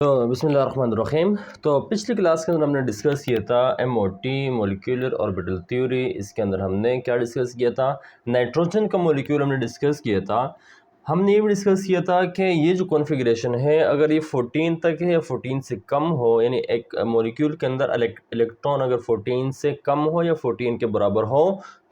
तो बिस्मिल्लाहिर्रहमानिर्रहीम। तो पिछली क्लास के अंदर हमने डिस्कस किया था MOT मॉलिक्यूलर ऑर्बिटल थ्योरी। इसके अंदर हमने क्या डिस्कस किया था, नाइट्रोजन का मॉलिक्यूल हमने डिस्कस किया था। हमने ये भी डिस्कस किया था कि ये जो कॉन्फ़िगरेशन है अगर ये 14 तक है या 14 से कम हो, यानी एक मॉलिक्यूल के अंदर इलेक्ट्रॉन अगर 14 से कम हो या 14 के बराबर हो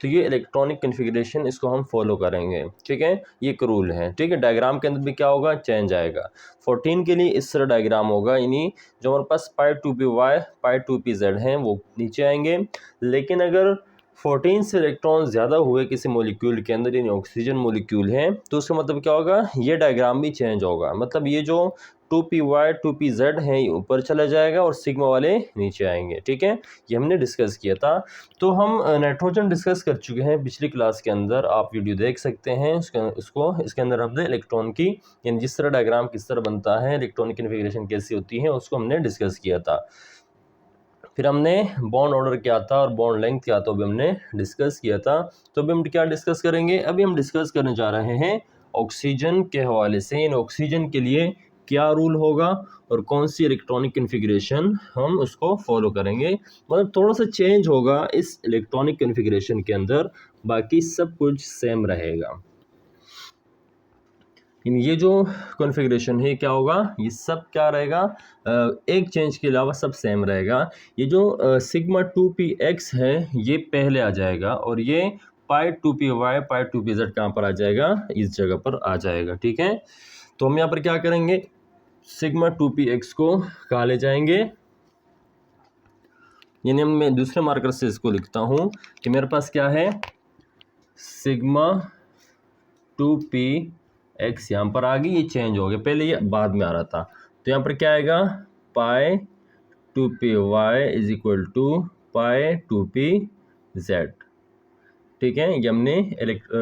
तो ये इलेक्ट्रॉनिक कॉन्फ़िगरेशन इसको हम फॉलो करेंगे। ठीक है, ये एक रूल है। ठीक है, डायग्राम के अंदर भी क्या होगा, चेंज आएगा। 14 के लिए इस तरह डायग्राम होगा, यानी जो हमारे पास पाई 2p y पाई 2p z हैं वो नीचे आएंगे। लेकिन अगर 14 से इलेक्ट्रॉन ज़्यादा हुए किसी मॉलिक्यूल के अंदर, यानी ऑक्सीजन मॉलिक्यूल है, तो उसका मतलब क्या होगा, ये डायग्राम भी चेंज होगा। मतलब ये जो 2p y 2p z है ये ऊपर चला जाएगा और सिग्मा वाले नीचे आएंगे। ठीक है, ये हमने डिस्कस किया था। तो हम नाइट्रोजन डिस्कस कर चुके हैं पिछली क्लास के अंदर, आप वीडियो देख सकते हैं उसको। इसके अंदर हमने इलेक्ट्रॉन की, यानी जिस तरह डायग्राम किस तरह बनता है, इलेक्ट्रॉनिक कॉन्फ़िगरेशन कैसी होती है, उसको हमने डिस्कस किया था। फिर हमने बॉन्ड ऑर्डर क्या था और बॉन्ड लेंथ क्या था, भी हमने डिस्कस किया था। तो अभी हम क्या डिस्कस करेंगे, अभी हम डिस्कस करने जा रहे हैं ऑक्सीजन के हवाले से, यानी ऑक्सीजन के लिए क्या रूल होगा और कौन सी इलेक्ट्रॉनिक कॉन्फ़िगरेशन हम उसको फॉलो करेंगे। मतलब थोड़ा सा चेंज होगा इस इलेक्ट्रॉनिक कॉन्फ़िगरेशन के अंदर, बाकी सब कुछ सेम रहेगा। ये जो कॉन्फ़िगरेशन है क्या होगा, ये सब क्या रहेगा, एक चेंज के अलावा सब सेम रहेगा। ये जो सिग्मा 2px है ये पहले आ जाएगा और ये पाई 2py पाई 2pz कहाँ पर आ जाएगा, इस जगह पर आ जाएगा। ठीक है, तो हम यहाँ पर क्या करेंगे, सिग्मा 2px को कहाँ ले जाएंगे, यानी मैं दूसरे मार्कर से इसको लिखता हूँ कि मेरे पास क्या है, सिग्मा 2px यहाँ पर आ गई, ये चेंज हो गया, पहले ये बाद में आ रहा था। तो यहाँ पर क्या आएगा, pi 2py is equal to pi 2pz। ठीक है, ये हमने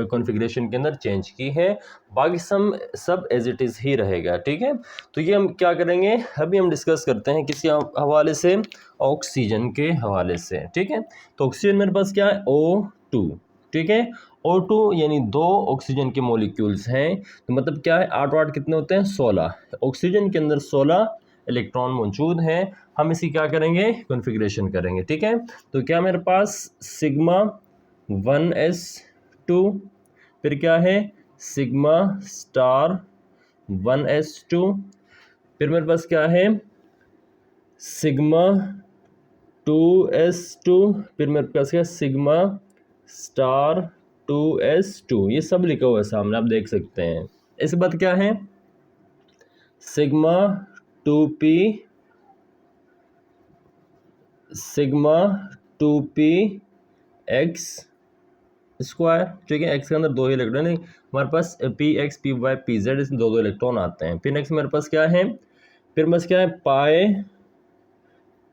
कॉन्फ़िगरेशन के अंदर चेंज की है, बाकी सब एज इट इज़ ही रहेगा। ठीक है, तो ये हम क्या करेंगे, अभी हम डिस्कस करते हैं किसी हवाले से, ऑक्सीजन के हवाले से। ठीक है, तो ऑक्सीजन मेरे पास क्या है, O2। ठीक है, O2 यानी 2 ऑक्सीजन के मॉलिक्यूल्स हैं, तो मतलब क्या है, 8 8 कितने होते हैं, 16। ऑक्सीजन के अंदर 16 इलेक्ट्रॉन मौजूद हैं। हम इसी क्या करेंगे, कॉन्फ़िगरेशन करेंगे। ठीक है, तो क्या मेरे पास सिग्मा 1s2, फिर क्या है सिग्मा स्टार 1s2, फिर मेरे पास क्या है सिग्मा 2s2, फिर मेरे पास क्या है सिग्मा स्टार 2s2। ये सब लिखा हुआ है सामने, आप देख सकते हैं। इसके बाद क्या है sigma 2p sigma 2p x square. ठीक है, एक्स के अंदर 2 ही इलेक्ट्रॉन है, हमारे पास px py pz इसमें 2 इलेक्ट्रॉन आते हैं। फिर नेक्स्ट मेरे पास क्या है, फिर बस क्या है pi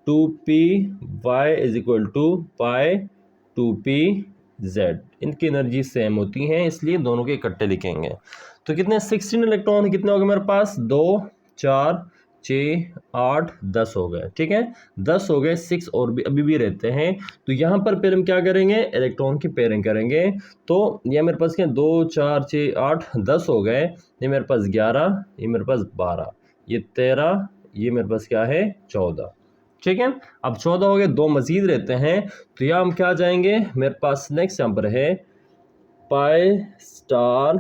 2py is equal to pi 2pz। इनकी एनर्जी सेम होती हैं, इसलिए दोनों के इकट्ठे लिखेंगे। तो कितने 16 इलेक्ट्रॉन कितने हो गए मेरे पास, 2 4 6 8 10 हो गए। ठीक है, 10 हो गए, 6 और भी अभी भी रहते हैं। तो यहाँ पर फिर हम क्या करेंगे, इलेक्ट्रॉन की पेयरिंग करेंगे। तो ये मेरे पास क्या 2 4 6 8 10 हो गए, ये मेरे पास 11, ये मेरे पास 12, ये 13, ये मेरे पास क्या है 14। ठीक है, अब 14 हो गए, 2 मजीद रहते हैं। तो यहाँ हम क्या जाएंगे, मेरे पास नेक्स्ट यहाँ पर है pi star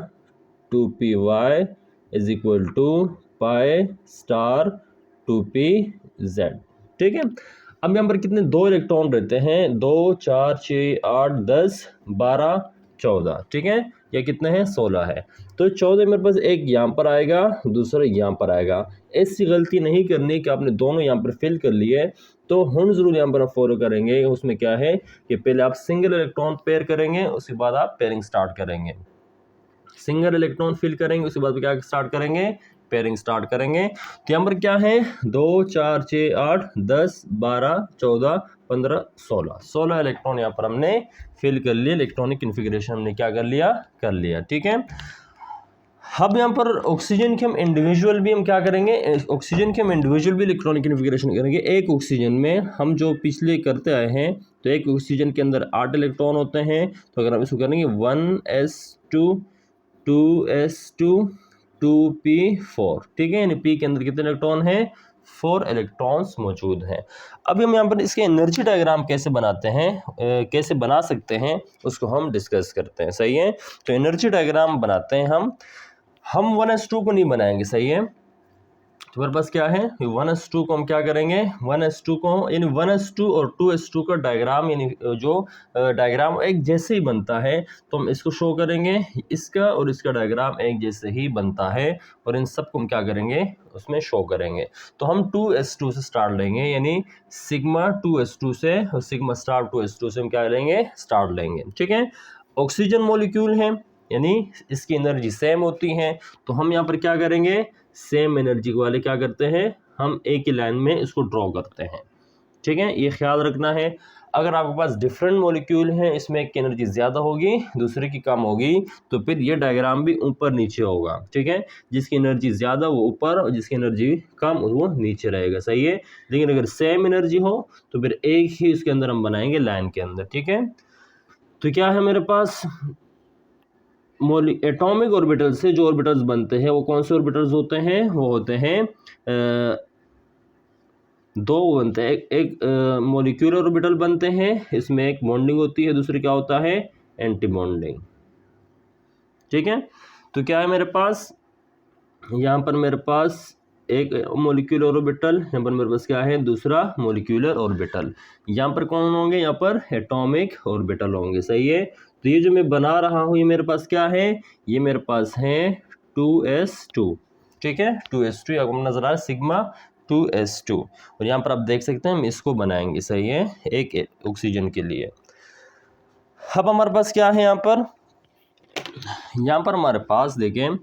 2py is equal to pi star 2pz। ठीक है, अब यहाँ पर कितने 2 इलेक्ट्रॉन रहते हैं, 2 4 6 8 10 12 14। ठीक है, ये कितने हैं 16 है। तो 14 मेरे पास एक यहाँ पर आएगा, दूसरा यहाँ पर आएगा। ऐसी गलती नहीं करनी कि आपने दोनों यहाँ पर फिल कर लिए। तो हम जरूर यहाँ पर आप फॉलो करेंगे, उसमें क्या है कि पहले आप सिंगल इलेक्ट्रॉन पेयर करेंगे, उसके बाद आप पेयरिंग स्टार्ट करेंगे। सिंगल इलेक्ट्रॉन फिल करेंगे, उसके बाद क्या स्टार्ट करेंगे, पेयरिंग स्टार्ट करेंगे। तो यहाँ पर क्या है 2 4 6 8 10 12 14 15 16 इलेक्ट्रॉन यहाँ पर हमने फिल कर लिए। इलेक्ट्रॉनिक कॉन्फ़िगरेशन हमने क्या कर लिया। ठीक है, अब यहाँ पर ऑक्सीजन के हम इंडिविजुअल भी हम क्या करेंगे, ऑक्सीजन के हम इंडिविजुअल भी इलेक्ट्रॉनिक कॉन्फ़िगरेशन करेंगे। एक ऑक्सीजन में हम जो पिछले करते आए हैं, तो एक ऑक्सीजन के अंदर 8 इलेक्ट्रॉन होते हैं। तो अगर हम इसको करेंगे 1s2 2s2 2p4। ठीक है, यानी p के अंदर कितने इलेक्ट्रॉन हैं, 4 इलेक्ट्रॉन्स मौजूद हैं। अब हम यहाँ पर इसके एनर्जी डायग्राम कैसे बनाते हैं, कैसे बना सकते हैं, उसको हम डिस्कस करते हैं। सही है, तो एनर्जी डायग्राम बनाते हैं हम 1s2 को नहीं बनाएंगे। सही है, तो मेरे पास क्या है 1s2 को हम क्या करेंगे, 1s2 को यानी 1s2 और 2s2 का डायग्राम यानी जो डायग्राम एक जैसे ही बनता है तो हम इसको शो करेंगे, इसका और इसका डायग्राम एक जैसे ही बनता है और इन सब को हम क्या करेंगे उसमें शो करेंगे। तो हम 2s2 से स्टार्ट लेंगे, यानी सिग्मा 2s2 से और सिग्मा स्टार 2s2 से हम क्या लेंगे स्टार्ट लेंगे। ठीक है, ऑक्सीजन मॉलिक्यूल है यानी इसकी एनर्जी सेम होती है, तो हम यहाँ पर क्या करेंगे सेम एनर्जी वाले क्या करते हैं हम एक ही लाइन में इसको ड्रॉ करते हैं। ठीक है, ये ख्याल रखना है। अगर आपके पास डिफरेंट मॉलिक्यूल हैं, इसमें एक की एनर्जी ज़्यादा होगी दूसरे की कम होगी, तो फिर ये डायग्राम भी ऊपर नीचे होगा। ठीक है, जिसकी एनर्जी ज़्यादा वो ऊपर और जिसकी एनर्जी कम वो नीचे रहेगा। सही है, लेकिन अगर सेम एनर्जी हो तो फिर एक ही उसके अंदर हम बनाएंगे लाइन के अंदर। ठीक है, तो क्या है मेरे पास एटॉमिक ऑर्बिटल से जो ऑर्बिटल्स बनते हैं वो कौन से ऑर्बिटल्स होते हैं, वो होते हैं दो बनते हैं, एक मॉलिक्यूलर ऑर्बिटल बनते हैं, इसमें एक बॉन्डिंग होती है, दूसरी क्या होता है एंटी बॉन्डिंग। ठीक है, तो क्या है मेरे पास यहाँ पर मेरे पास एक मॉलिक्यूलर ऑर्बिटल, यहाँ पर मेरे पास क्या है दूसरा मॉलिक्यूलर ऑर्बिटल। यहाँ पर कौन होंगे, यहाँ पर एटॉमिक ऑर्बिटल होंगे। सही है, तो ये जो मैं बना रहा हूँ ये मेरे पास क्या है, ये मेरे पास है 2s2। ठीक है, 2s2 आपको नजर आ रहा है सिग्मा 2s2, और यहाँ पर आप देख सकते हैं हम इसको बनाएंगे। सही है, एक ऑक्सीजन के लिए। अब हमारे पास क्या है यहाँ पर हमारे पास देखें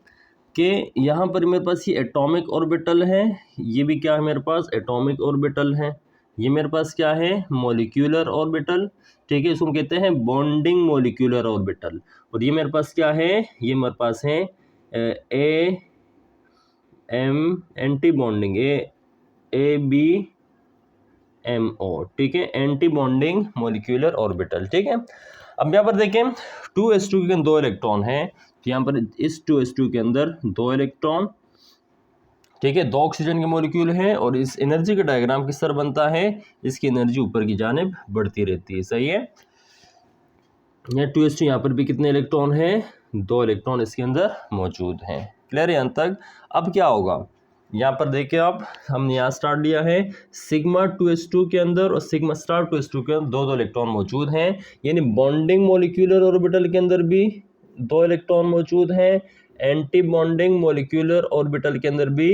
कि यहाँ पर मेरे पास ये एटॉमिक ऑर्बिटल है, ये भी क्या है मेरे पास एटॉमिक ऑर्बिटल है, ये मेरे पास क्या है मॉलिक्यूलर ऑर्बिटल। ठीक है, इसको कहते हैं बॉन्डिंग मॉलिक्यूलर ऑर्बिटल। और ये मेरे पास क्या है, ये मेरे पास है A M anti bonding A B M O. ठीक है, एंटी बॉन्डिंग मॉलिक्यूलर ऑर्बिटल। ठीक है, अब यहाँ पर देखें 2s2 के अंदर 2 इलेक्ट्रॉन है, तो यहाँ पर इस 2s2 के अंदर 2 इलेक्ट्रॉन। ठीक है, 2 ऑक्सीजन के मॉलिक्यूल है और इस एनर्जी का डायग्राम किस तरह बनता है, इसकी एनर्जी ऊपर की जानिब बढ़ती रहती है। सही है, यहाँ 2s2 यहाँ पर भी कितने इलेक्ट्रॉन है 2 इलेक्ट्रॉन इसके अंदर मौजूद हैं। क्लियर है यहाँ तक। अब क्या होगा यहाँ पर देखिए आप, हमने यहाँ स्टार्ट लिया है सिग्मा 2s2 के अंदर और सिग्मा स्टार 2s2 के अंदर 2 इलेक्ट्रॉन मौजूद हैं, यानी बॉन्डिंग मॉलिक्यूलर ऑर्बिटल के अंदर भी 2 इलेक्ट्रॉन मौजूद हैं, एंटी बॉन्डिंग मॉलिक्यूलर ऑर्बिटल के अंदर भी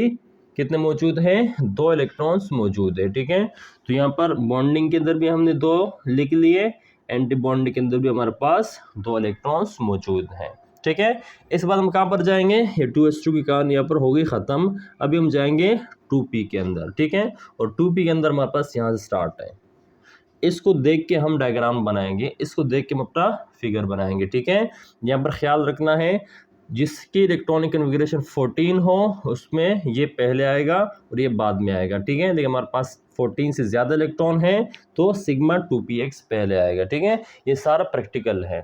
कितने मौजूद हैं 2 इलेक्ट्रॉन्स मौजूद है। ठीक है, तो यहाँ पर बॉन्डिंग के अंदर भी हमने 2 लिख लिए, एंटी बॉन्डिंग के अंदर भी हमारे पास 2 इलेक्ट्रॉन्स मौजूद हैं। ठीक है, इस बार हम कहाँ पर जाएंगे, ये 2s2 की कहानी यहाँ पर हो गई ख़त्म। अभी हम जाएंगे 2p के अंदर। ठीक है, और 2p के अंदर हमारे पास यहाँ से स्टार्ट है, इसको देख के हम डायग्राम बनाएंगे, इसको देख के हम अपना फिगर बनाएंगे। ठीक है, यहाँ पर ख्याल रखना है जिसकी इलेक्ट्रॉनिक कन्फिग्रेशन 14 हो उसमें ये पहले आएगा और ये बाद में आएगा। ठीक है, लेकिन हमारे पास 14 से ज़्यादा इलेक्ट्रॉन है तो सिग्मा 2px पहले आएगा। ठीक है, ये सारा प्रैक्टिकल है,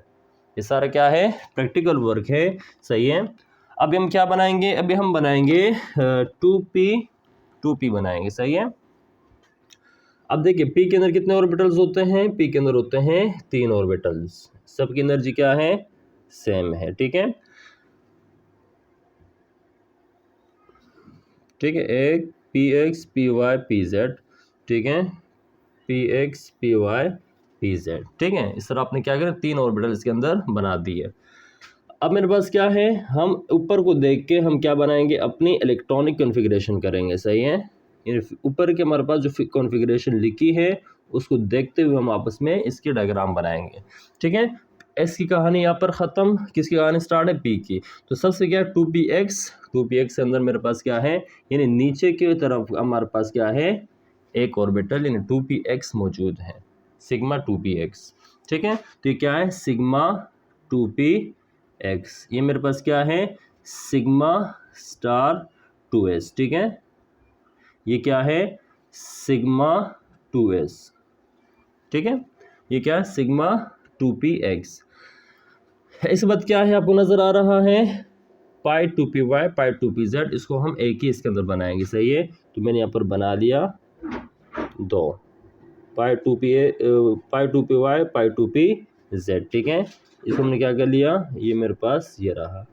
ये सारा क्या है प्रैक्टिकल वर्क है। सही है, अभी हम क्या बनाएंगे, अभी हम बनाएंगे 2p बनाएंगे। सही है, अब देखिए p के अंदर कितने ऑर्बिटल्स होते हैं, p के अंदर होते हैं 3 ऑर्बिटल्स, सबकी एनर्जी क्या है सेम है। ठीक है, ठीक है, एक px py pz। ठीक है, px py pz। ठीक है, इस तरह आपने क्या करें 3 ऑर्बिटल इसके अंदर बना दिए। अब मेरे पास क्या है, हम ऊपर को देख के हम क्या बनाएंगे अपनी इलेक्ट्रॉनिक कॉन्फ़िगरेशन करेंगे। सही है, ऊपर के हमारे पास जो कॉन्फ़िगरेशन लिखी है उसको देखते हुए हम आपस में इसके डायग्राम बनाएंगे। ठीक है, एस की कहानी यहाँ पर ख़त्म, किसकी कहानी स्टार्ट है पी की। तो सबसे क्या 2px के अंदर मेरे पास क्या है, यानी नीचे की तरफ हमारे पास क्या है एक ऑर्बिटल यानी 2px मौजूद है, सिग्मा 2px। ठीक है, तो ये क्या है सिग्मा 2px, ये मेरे पास क्या है सिग्मा स्टार 2s। ठीक है, ये क्या है सिग्मा 2s। ठीक है, ये क्या है सिग्मा 2px। इस बात क्या है आपको नज़र आ रहा है पाई 2py पाई 2pz, इसको हम एक ही इसके अंदर बनाएंगे। सही है, तो मैंने यहाँ पर बना लिया 2 पाई 2p y पाई 2p z, ठीक है। इसको हमने क्या कर लिया, ये मेरे पास ये रहा,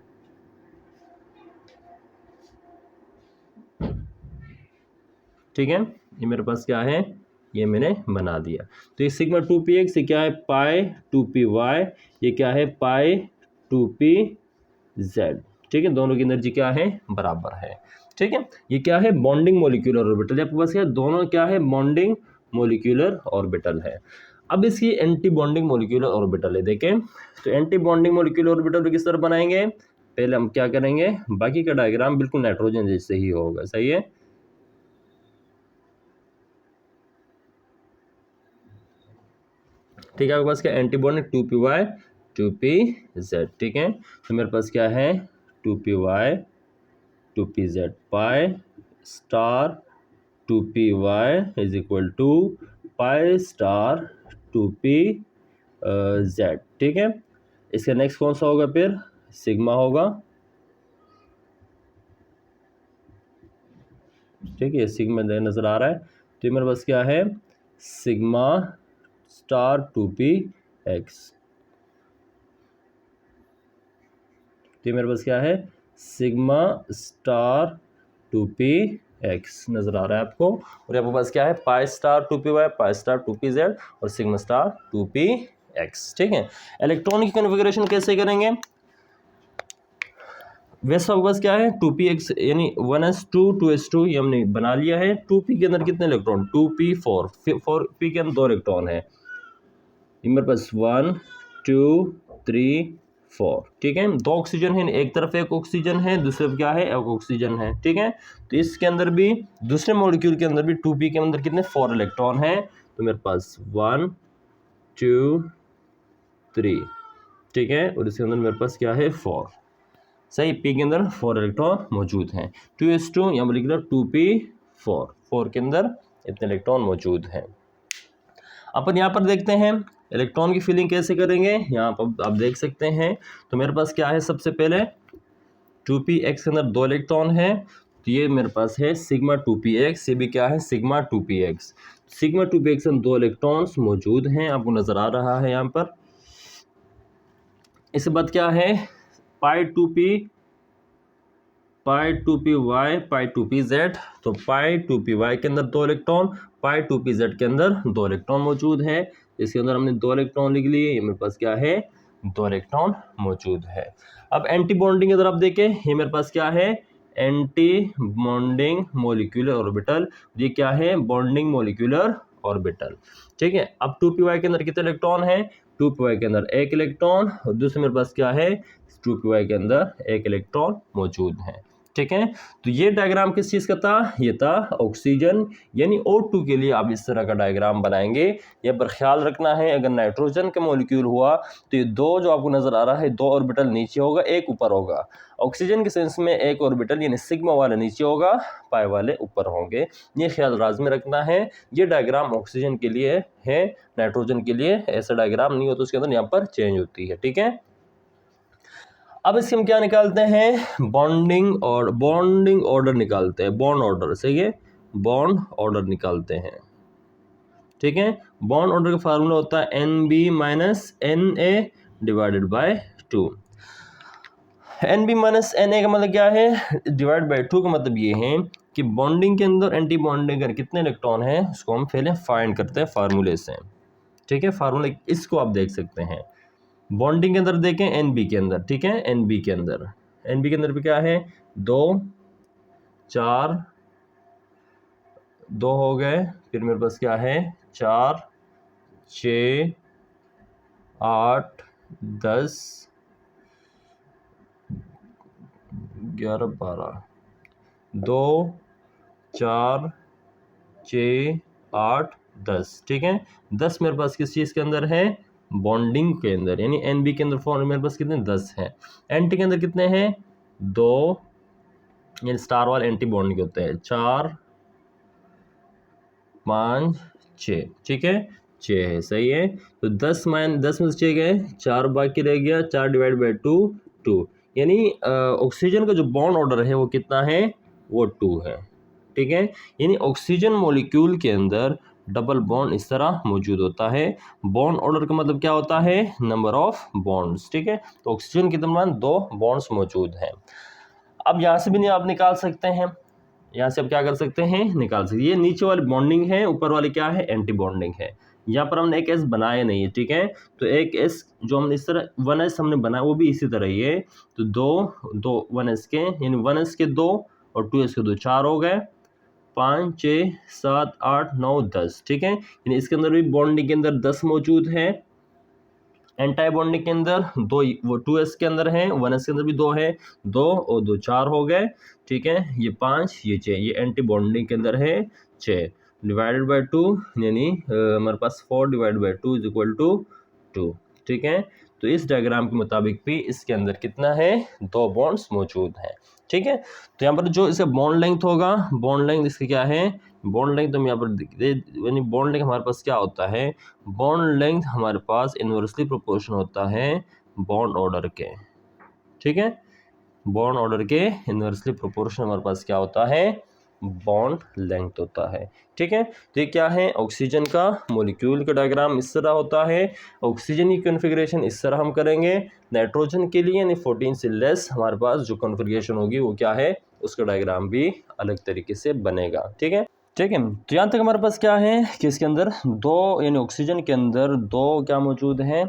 ठीक है। ये मेरे पास क्या है, ये मैंने बना दिया। तो ये सिग्मा 2px ये क्या है, पाई 2py, ये क्या है पाई 2pz, ठीक है। दोनों की एनर्जी क्या है, बराबर है, ठीक है। ये क्या है, बॉन्डिंग मोलिक्यूलर ऑर्बिटल, आपके पास क्या है, दोनों क्या है, बॉन्डिंग मोलिक्यूलर ऑर्बिटल है। अब इसकी एंटी बॉन्डिंग मोलिक्यूलर ऑर्बिटल है, देखें। तो एंटी बॉन्डिंग मोलिक्यूलर ऑर्बिटल किस तरह बनाएंगे, पहले हम क्या करेंगे, बाकी का डायग्राम बिल्कुल नाइट्रोजन जैसे ही होगा, सही है। ठीक है, आपके पास क्या एंटी बॉन्डिंग 2py 2pz, ठीक है। तो मेरे पास क्या है 2py 2pz pi star 2py is equal to pi star 2pz, ठीक है। इसका नेक्स्ट कौन सा होगा, फिर सिग्मा होगा, ठीक है। सिग्मा नजर आ रहा है। तो मेरे पास क्या है, सिग्मा स्टार 2px, तो मेरे पास क्या है, सिग्मा स्टार 2px नजर आ रहा है आपको। और आपके पास क्या है, पाई स्टार 2py पाई स्टार 2pz और सिग्मा स्टार 2px, ठीक है। इलेक्ट्रॉन की कॉन्फ़िगरेशन कैसे करेंगे, वैसे आपके पास क्या है 2px यानी 1s2 2s2 ये हमने बना लिया है। 2p के अंदर कितने इलेक्ट्रॉन, 2p4 4p के अंदर 2 इलेक्ट्रॉन है, मेरे पास 1 2 3 4, ठीक है। 2 ऑक्सीजन है, एक तरफ एक ऑक्सीजन है, दूसरे तरफ क्या है, एक ऑक्सीजन है, ठीक है। तो इसके अंदर भी दूसरे मॉलिक्यूल के अंदर भी 2p के अंदर कितने 4 इलेक्ट्रॉन है, तो मेरे पास 1 2 3, ठीक है। और इसके अंदर मेरे पास क्या है 4, सही, p के अंदर 4 इलेक्ट्रॉन मौजूद हैं। 2s2 या मॉलिक्यूलर 2p4 4 के अंदर इतने इलेक्ट्रॉन मौजूद हैं। अपन यहाँ पर देखते हैं इलेक्ट्रॉन की फिलिंग कैसे करेंगे, यहाँ पर आप देख सकते हैं। तो मेरे पास क्या है, सबसे पहले 2px के अंदर 2 इलेक्ट्रॉन है, तो ये मेरे पास है सिग्मा 2px, ये भी क्या है सिग्मा 2px। सिग्मा 2px में 2 इलेक्ट्रॉन्स मौजूद हैं, आपको नजर आ रहा है यहाँ पर। इसके बाद क्या है पाई 2py पाई 2pz, तो पाई 2py के अंदर 2 इलेक्ट्रॉन, पाई 2pz के अंदर 2 इलेक्ट्रॉन मौजूद है। इसके अंदर हमने 2 इलेक्ट्रॉन लिख लिए, ये मेरे पास क्या है 2 इलेक्ट्रॉन मौजूद है। अब एंटी बॉन्डिंग अगर आप देखें, ये मेरे पास क्या है एंटी बॉन्डिंग मोलिक्यूलर ऑर्बिटल, ये क्या है बॉन्डिंग मोलिक्यूलर ऑर्बिटल, ठीक है। अब 2py के अंदर कितने इलेक्ट्रॉन है, 2py के अंदर 1 इलेक्ट्रॉन, और दूसरे मेरे पास क्या है 2py के अंदर 1 इलेक्ट्रॉन मौजूद है, ठीक है। तो ये डायग्राम किस चीज़ का था, ये था ऑक्सीजन यानी O2 के लिए आप इस तरह का डायग्राम बनाएंगे। यहाँ पर ख्याल रखना है, अगर नाइट्रोजन का मॉलिक्यूल हुआ तो ये 2 जो आपको नज़र आ रहा है 2 ऑर्बिटल नीचे होगा, एक ऊपर होगा। ऑक्सीजन के सेंस में एक ऑर्बिटल यानी सिग्मा वाला नीचे होगा, पाई वाले ऊपर होंगे, ये ख्याल राज में रखना है। ये डायग्राम ऑक्सीजन के लिए है, नाइट्रोजन के लिए ऐसा डायग्राम नहीं होता, उसके अंदर यहाँ पर चेंज होती है, ठीक है। अब इसके हम क्या निकालते हैं, बॉन्डिंग और बॉन्डिंग ऑर्डर निकालते हैं, बॉन्ड ऑर्डर, सही है, बॉन्ड ऑर्डर निकालते हैं, ठीक है। बॉन्ड ऑर्डर का फार्मूला होता है NB minus NA divided by 2। NB minus NA का मतलब क्या है, डिवाइड बाय 2 का मतलब ये है कि बॉन्डिंग के अंदर एंटी बॉन्डिंग अगर कितने इलेक्ट्रॉन है उसको हम पहले फाइंड करते हैं फार्मूले से, ठीक है। फार्मूला इसको आप देख सकते हैं, बॉन्डिंग के अंदर देखें NB के अंदर, ठीक है। NB के अंदर भी क्या है 2 4 2 हो गए, फिर मेरे पास क्या है 4 6 8 10 11 12 2 4 6 8 10, ठीक है। 10 मेरे पास किस चीज़ के अंदर है, बॉन्डिंग के अंदर, यानी NB के अंदर फॉर्म मेरे पास कितने 10 हैं। एंटी के अंदर कितने हैं 2, यानी स्टार वाले एंटी बॉन्डिंग के होते हैं 4 5 6, ठीक है 6 है, सही है। तो 10 में से 6 गए, 4 बाकी रह गया, 4 डिवाइड बाई 2 2, यानी ऑक्सीजन का जो बॉन्ड ऑर्डर है वो कितना है, वो 2 है, ठीक है। यानी ऑक्सीजन मॉलिक्यूल के अंदर डबल बॉन्ड इस तरह मौजूद होता है। बॉन्ड ऑर्डर का मतलब क्या होता है, नंबर ऑफ बॉन्ड्स, ठीक है। तो ऑक्सीजन के दरमियान 2 बॉन्ड्स मौजूद हैं। अब यहाँ से भी नहीं आप निकाल सकते हैं, यहाँ से आप क्या कर सकते हैं, निकाल सकते हैं। ये नीचे वाली बॉन्डिंग है, ऊपर वाली क्या है, एंटी बॉन्डिंग है। यहाँ पर हमने एक एस बनाया नहीं है, ठीक है। तो एक एस जो हमने इस तरह 1s हमने बनाया वो भी इसी तरह ही है। तो दो 1s के, यानी 1s के 2 और 2s के 2, 4 हो गए, 5 6 7 8 9 10, ठीक है। यानी इसके अंदर भी बॉन्डिंग के अंदर 10 मौजूद है। एंटी बॉन्डिंग के अंदर 2, वो 2s के अंदर है, 1s के अंदर भी 2 है, 2 और 2 4 हो गए, ठीक है। ये 5 ये 6, ये एंटी बॉन्डिंग के अंदर है 6, डिवाइडेड बाय 2, यानी हमारे पास 4 divided by 2 is equal to 2, ठीक है। तो इस डायग्राम के मुताबिक भी इसके अंदर कितना है, 2 बॉन्ड्स मौजूद हैं, ठीक है। तो यहाँ पर जो इसका बॉन्ड लेंथ होगा, बॉन्ड लेंथ इसकी क्या है, बॉन्ड लेंथ हम यहाँ पर यानी बॉन्ड लेंथ हमारे पास क्या होता है, बॉन्ड लेंथ हमारे पास इन्वर्सली प्रोपोर्शन होता है बॉन्ड ऑर्डर के, ठीक है। बॉन्ड ऑर्डर के इन्वर्सली प्रोपोर्शन हमारे पास क्या होता है, बॉन्ड लेंथ होता है, ठीक है। तो ये क्या है, ऑक्सीजन का मॉलिक्यूल का डायग्राम इस तरह होता है। ऑक्सीजन की कॉन्फ़िगरेशन इस तरह हम करेंगे। नाइट्रोजन के लिए यानी 14 से लेस हमारे पास जो कॉन्फ़िगरेशन होगी वो क्या है, उसका डायग्राम भी अलग तरीके से बनेगा, ठीक है। ठीक है, तो यहाँ तक हमारे पास क्या है कि इसके अंदर 2, यानी ऑक्सीजन के अंदर 2 क्या मौजूद हैं,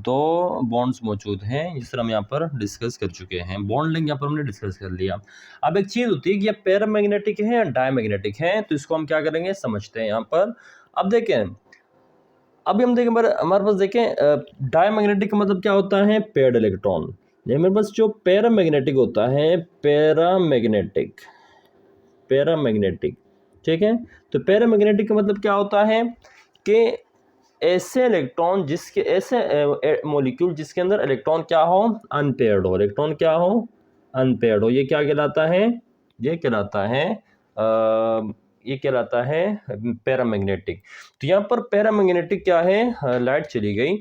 2 बॉन्ड्स मौजूद हैं, जिस तरह हम यहाँ पर डिस्कस कर चुके हैं। बॉन्ड लेंथ यहाँ पर हमने डिस्कस कर लिया। अब एक चीज़ होती है कि ये पैरामैग्नेटिक है या डायमैग्नेटिक है, तो इसको हम क्या करेंगे, समझते हैं यहाँ पर। अब देखें, अभी हम देखें हमारे पास देखें डायमैग्नेटिक का मतलब क्या होता है, पेयर्ड इलेक्ट्रॉन। हमारे पास जो पैरामैग्नेटिक होता है, पैरामैग्नेटिक, ठीक है। तो पैरामैग्नेटिक का मतलब क्या होता है कि ऐसे इलेक्ट्रॉन जिसके, ऐसे मॉलिक्यूल जिसके अंदर इलेक्ट्रॉन क्या हो, अनपेयर्ड हो, इलेक्ट्रॉन क्या हो, अनपेयर्ड हो, ये क्या कहलाता है, ये कहलाता है ये कहलाता है पैरामैग्नेटिक। तो यहाँ पर पैरामैग्नेटिक क्या है, लाइट चली गई।